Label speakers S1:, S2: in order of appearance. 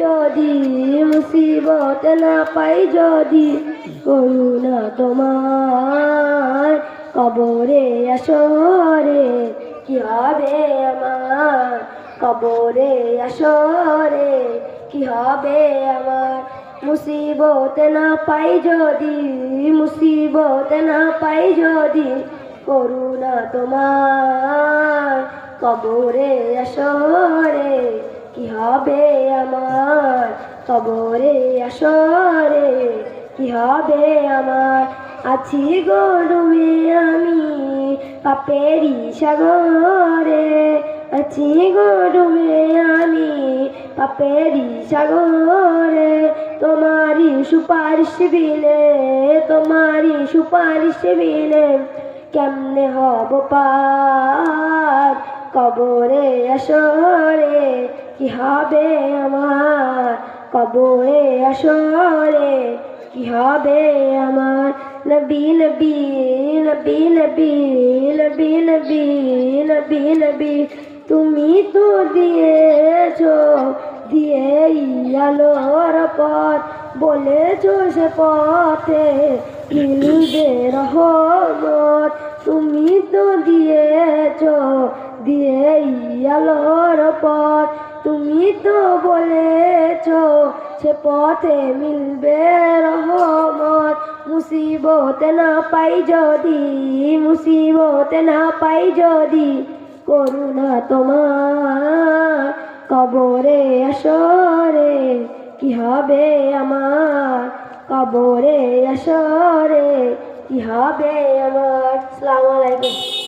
S1: যদি, মুসিবত না পাই যদি, করুণা তোমার কবরে আসরে কি হবে আমার, কবরে আসরে কি হবে আমার। মুসিবত না পাই যদি, মুসিবত না পাই যদি, করুণা তোমার কবরে আসরে কি হবে আমার, কবরে আসরে কি হবে আমার। আছি গো ডুবে আমি পাপেরি সাগরে, আছি গো ডুবে আমি পাপেরি সাগরে। তোমারি সুপারিশ বিনে, তোমারি সুপারিশ বিনে কেমনে হব পার, কবরে আসরে কি হবে আমার, কবরে আসরে কি হবে আমার। নবী নবী নবী নবী নবী নবী নবী নবী, তুমি তো দিয়েছো দিয়েই আলোর পথ, বলেছো সে পথে মিলবে রহমত। তুমি তো দিয়েছো দিয়েই আলোর পথ, তুমি তো বলেছো সে পথে মিলবে রহমত। মুসিবত না পাই যদি, মুসিবত না পাই যদি, করুণা তোমার কবরে আসরে কি হবে আমার, কবরে আসরে কি হবে আমার। আসসালামু আলাইকুম।